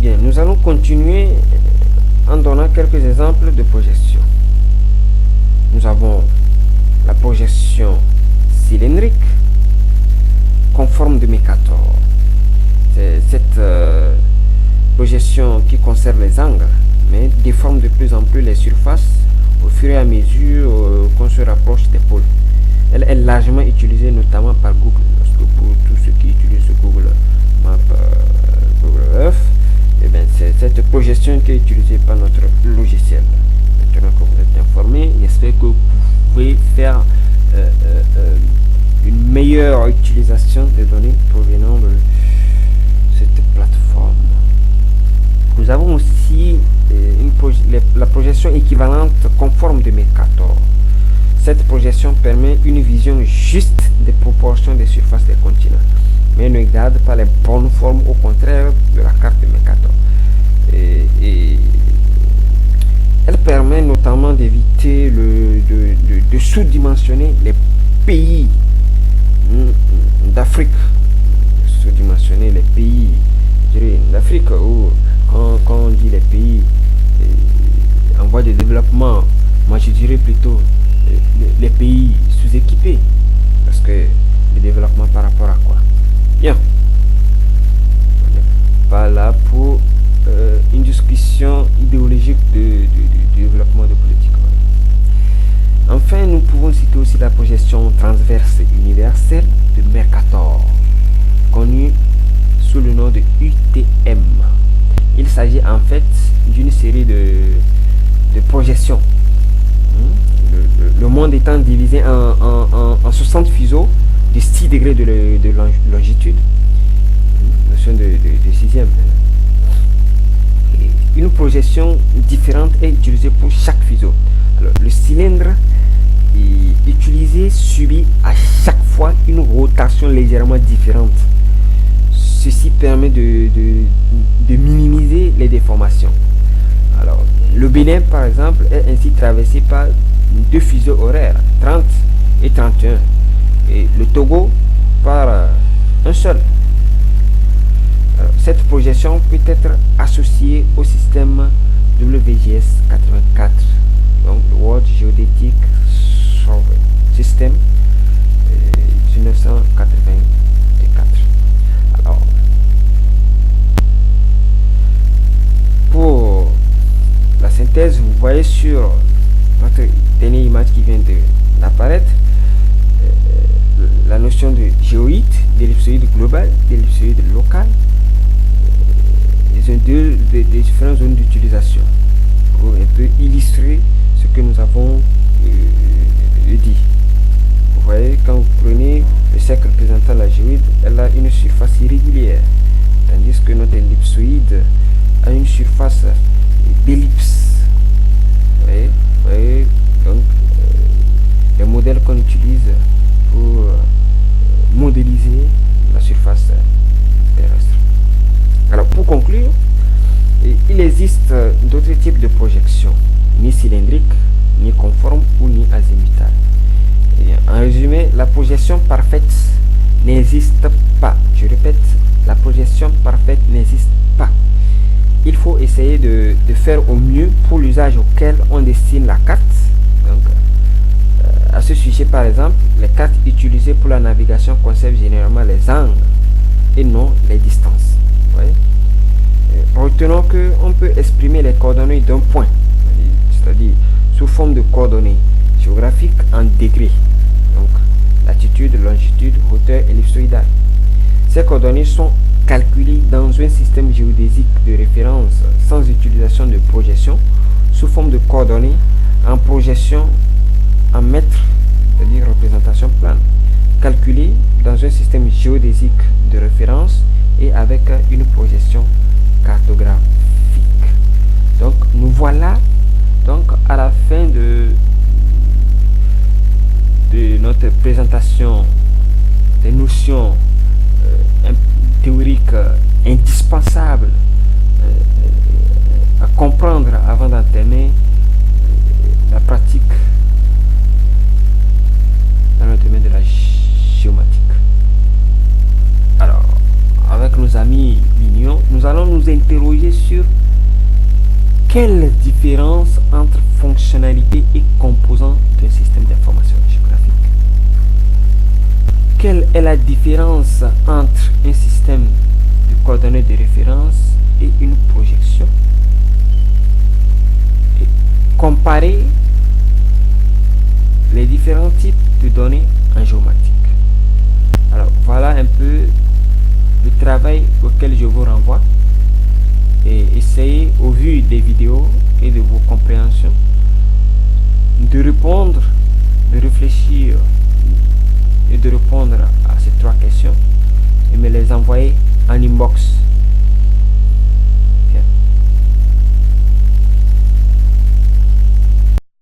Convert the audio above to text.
Bien, nous allons continuer en donnant quelques exemples de projection. Nous avons la projection cylindrique conforme de Mercator. C'est cette projection qui conserve les angles, mais déforme de plus en plus les surfaces au fur et à mesure qu'on se rapproche des pôles. Elle est largement utilisée notamment par Google. Parce que pour tous ceux qui utilisent Google Maps, Google Earth, et bien c'est cette projection qui est utilisée par notre logiciel. Maintenant que vous êtes informé, j'espère que vous pouvez faire une meilleure utilisation des données provenant de cette plateforme. Nous avons aussi la projection équivalente conforme de Mercator. Cette projection permet une vision juste des proportions des surfaces des continents, mais ne garde pas les bonnes formes, au contraire de la carte de Mercator. Et elle permet notamment d'éviter de sous-dimensionner les pays d'Afrique. Sous-dimensionner les pays d'Afrique, où quand on dit les pays en voie de développement, moi je dirais plutôt les pays sous-équipés, parce que le développement par rapport à quoi? Bien, on n'est pas là pour une discussion idéologique du développement de politique. Enfin, nous pouvons citer aussi la projection transverse universelle de Mercator, connue sous le nom de UTM. Il s'agit en fait d'une série de projections. Le monde étant divisé en 60 fuseaux de 6 degrés de longitude, notion de sixième. Une projection différente est utilisée pour chaque fuseau. Alors, le cylindre utilisé subit à chaque fois une rotation légèrement différente. Ceci permet de minimiser les déformations. Alors, le Bénin, par exemple, est ainsi traversé par deux fuseaux horaires, 30 et 31. Et le Togo par un seul. Alors, cette projection peut être associée au système WGS 84, donc le World Geodetic Survey System 1984. Alors, pour la synthèse, vous voyez sur notre dernière image qui vient d'apparaître la notion de géoïde, d'ellipsoïde global, d'ellipsoïde local. Ils ont des différentes zones d'utilisation pour un peu illustrer ce que nous avons dit. Vous voyez, quand vous prenez le cercle représentant la géoïde, elle a une surface irrégulière, tandis que notre ellipsoïde a une surface d'ellipse. Vous voyez, donc les modèles qu'on utilise pour modéliser la surface terrestre. Alors, pour conclure, il existe d'autres types de projections, ni cylindriques, ni conformes ou ni azimutales. En résumé, la projection parfaite n'existe pas. Je répète, la projection parfaite n'existe pas. Il faut essayer de faire au mieux pour l'usage auquel on destine la carte. Donc, à ce sujet, par exemple, les cartes utilisées pour la navigation conservent généralement les angles et non les distances. Retenons qu'on peut exprimer les coordonnées d'un point, c'est-à-dire sous forme de coordonnées géographiques en degrés, donc latitude, longitude, hauteur ellipsoïdale. Ces coordonnées sont calculées dans un système géodésique de référence sans utilisation de projection, sous forme de coordonnées en projection en mètres, c'est-à-dire représentation plane, calculée dans un système géodésique de référence et avec une projection cartographique. Donc nous voilà donc à la fin de notre présentation des notions théoriques indispensables à comprendre avant d'entamer la pratique dans le domaine de la géomatique. Alors, avec nos amis Mignon, nous nous allons nous interroger sur quelle différence entre fonctionnalité et composants d'un système d'information géographique. Quelle est la différence entre un système de coordonnées de référence et une projection? Et comparer les différents types de données en géomatique. Alors voilà un peu le travail auquel je vous renvoie, et essayez au vu des vidéos et de vos compréhensions de répondre, de réfléchir et de répondre à ces 3 questions et me les envoyer en inbox